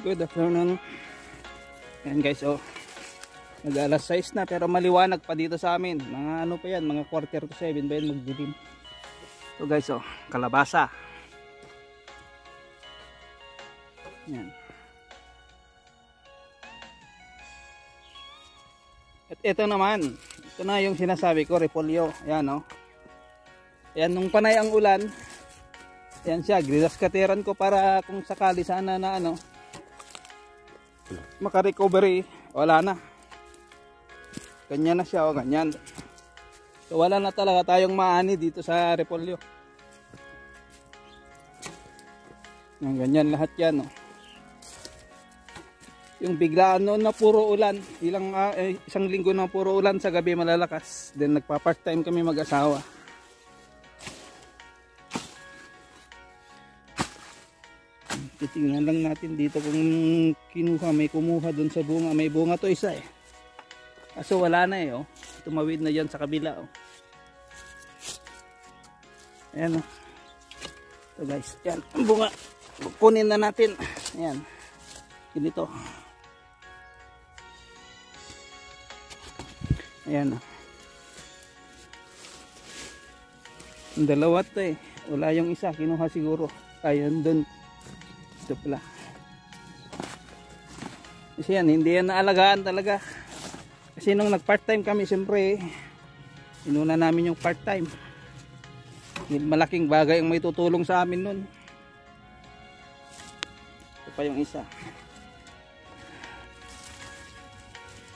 Good afternoon. Ayan guys, oh. Nag-alas 6 na pero maliwanag pa dito sa amin. Mga ano pa yan, mga 6:45 ba yan magdilim. So guys, oh, kalabasa. Ayan. At ito naman, ito na yung sinasabi ko, repolyo. Ayan, oh. Ayan, nung panay ang ulan, ayan siya, ginaskateran ko para kung sakali sana na ano, makarecovery, wala na. Ganyan na siya, o ganyan. So wala na talaga tayong maani dito sa repolyo. Ganyan lahat yan, o. Yung biglaan noon na puro ulan, isang linggo na puro ulan, sa gabi malalakas. Then nagpa part time kami mag-asawa. Titingnan lang natin dito kung kinuha, may kumuha dun sa bunga. May bunga to isa eh. Kaso wala na eh, oh. Tumawid na dyan sa kabila, oh. Ayan, oh. So guys, yan ang bunga. Kunin na natin. Ayan. Ganito. Ayan, oh. Ang dalawa to eh. Wala yung isa, kinuha siguro. Ayun dun. Ito pala. Kasi yan, hindi yan naalagaan talaga. Kasi nung nag part time kami, siyempre inuna namin yung part time. Malaking bagay ang may tutulong sa amin nun. Ito pa yung isa.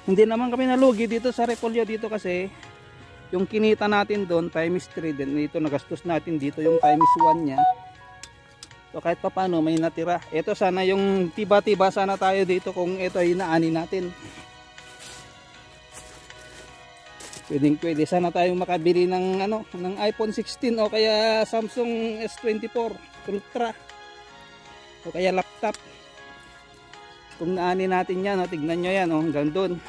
Hindi naman kami nalugi dito sa repolyo dito kasi yung kinita natin doon times 3, then dito nagastos natin dito yung times 1 nya. So kahit pa paano may natira. Ito sana yung tiba-tiba sana tayo dito kung ito ay inaani natin. Pwede sana tayong makabili ng ano, ng iPhone 16 o kaya Samsung S24 Ultra o kaya laptop. Kung naani natin yan, oh, tignan nyo yan, oh, hanggang doon.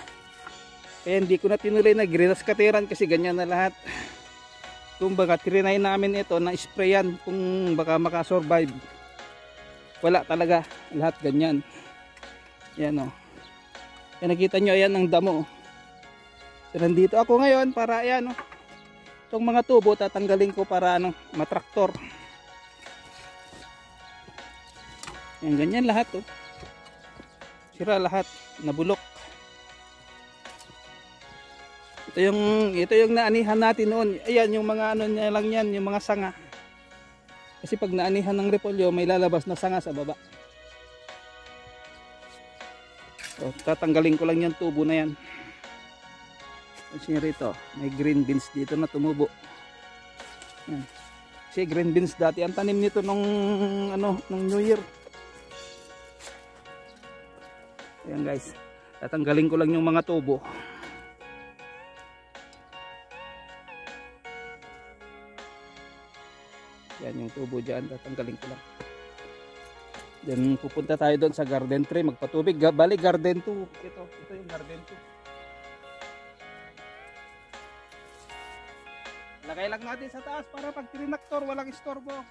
Kaya hindi ko na tinuloy na ginaskateran kasi ganyan na lahat. Kung baka trinay namin ito na sprayan kung baka makasurvive. Wala talaga, lahat ganyan. Yan, o. Kaya nakita nyo, ayan ang damo. So nandito ako ngayon para ayan, o. Itong mga tubo tatanggalin ko para ano, matraktor. Yan, ganyan lahat, o. Sira lahat, nabulok. Ito yung naanihan natin noon. Ayan yung mga ano niya lang yan, yung mga sanga. Kasi pag naanihan ng repolyo, may lalabas na sanga sa baba. So, tatanggalin ko lang yung tubo na yan. Kasi rito, may green beans dito na tumubo. Yan. Kasi green beans dati ang tanim nito nung New Year. Ayan guys, tatanggalin ko lang yung mga tubo. Yan yung tubo dyan, tatanggalin ko lang. Then pupunta tayo doon sa garden 3, magpatubig. Bali garden 2, ito yung garden 2. Lagay lang natin sa taas para pag trinaktor walang istorbo.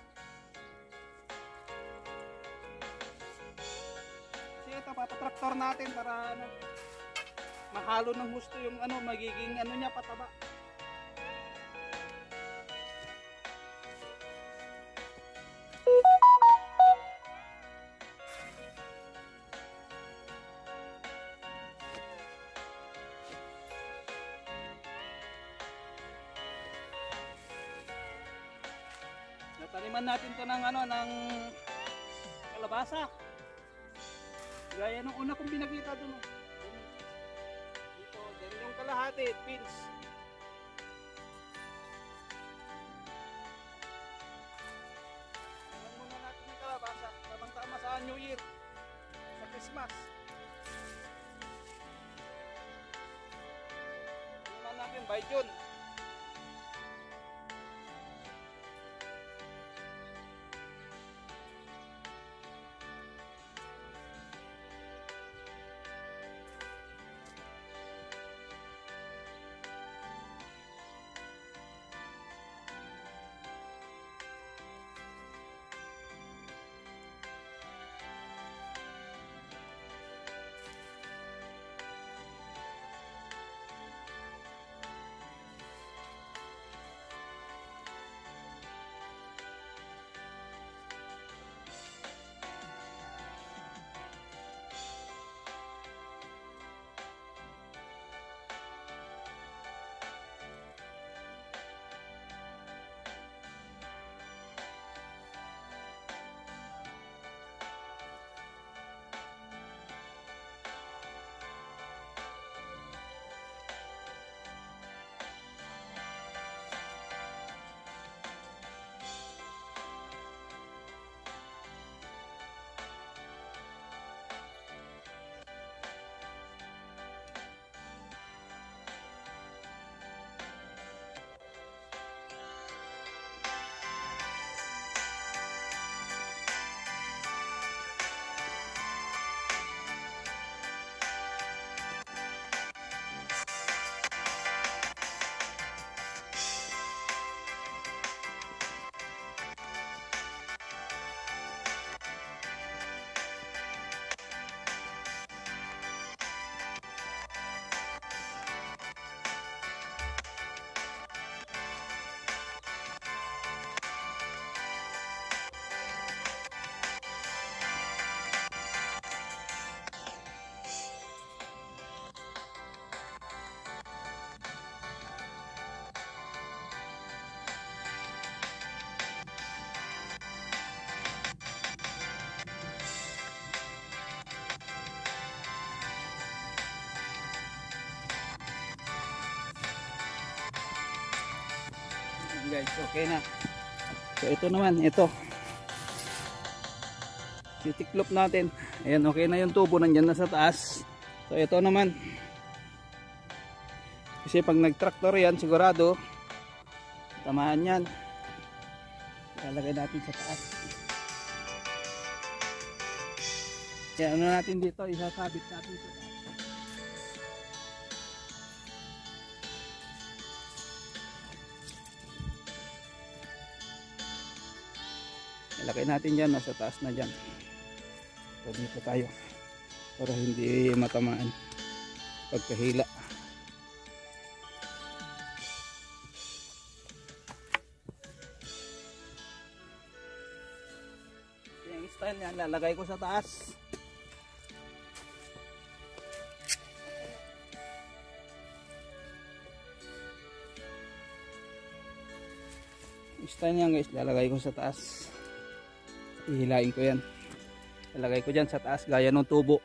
Kasi ito papatraktor natin para ano, mahalo ng gusto yung ano, magiging ano niya, pataba. Taniman natin to ng ano, ng kalabasa. Gaya nung una kong binakita doon. Dito, then yung kalahati, pins. Taniman muna natin yung kalabasa. Tamang-tama sa New Year, sa Christmas. Taniman natin by June. guys, okay na. So ito naman, ito titiklop natin. Ayan, okay na yung tubo, nandyan na sa taas. So ito naman, kasi pag nag-tractor yan, sigurado tamaan yan. Ilalagay natin sa taas. Kaya ano natin dito, isasabit natin sa taas. Ilagay natin dyan, nasa taas na dyan. So dito tayo para hindi matamaan pagkahila. Yung style yan, lalagay ko sa taas. Yung style yan guys, lalagay ko sa taas. Ihilain ko yan. Lalagay ko dyan sa taas gaya ng tubo.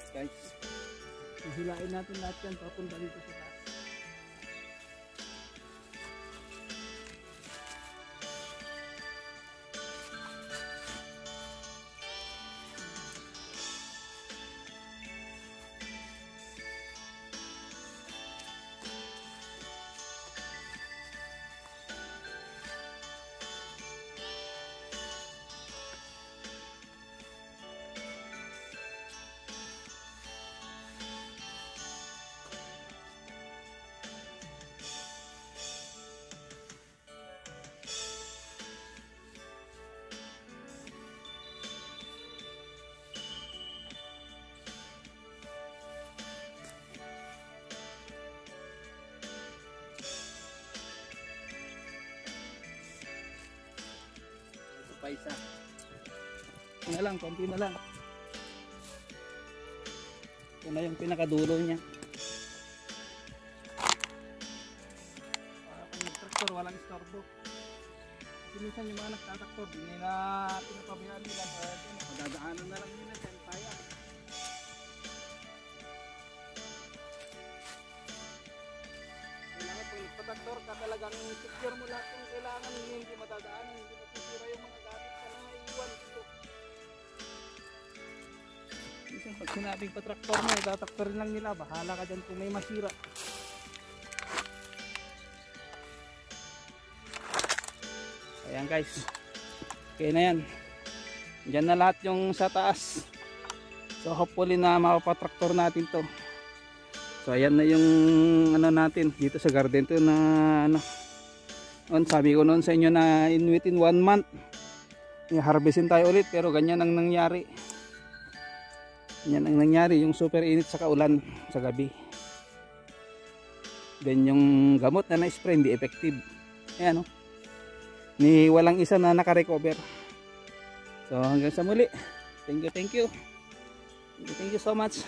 Guys, hilain natin lahat yan papunta dito sa taas. Pa isa. Ito na lang, konti na lang. Ito na yung pinakadulo niya. Para pag nag-traktor, walang istorbo. Kasi minsan yung mga nagtatraktor, di nila pinapabayaan nila. Madadaanan na lang nila dyan, kaya. Kailangan pag nagpatraktor ka, talagang secure mo lahat kung kailangan, hindi madadaanan, hindi masisira yung mga gamit ka na iwan dito. Minsan pag sinabing patraktor mo, itatraktorin lang nila, bahala ka dyan kung may masira. Ayan guys, okay na yan. Diyan na lahat yung sa taas. So hopefully na makapatraktor natin to. So ayan na yung ano natin dito sa garden to na ano. Sabi ko noon sa inyo na within 1 month i-harvestin tayo ulit, pero ganyan ang nangyari. Ganyan ang nangyari, yung super init sa kaulan sa gabi. Then yung gamot na na-spray hindi effective. Ayan ni walang isa na naka-recover. So hanggang sa muli. Thank you so much.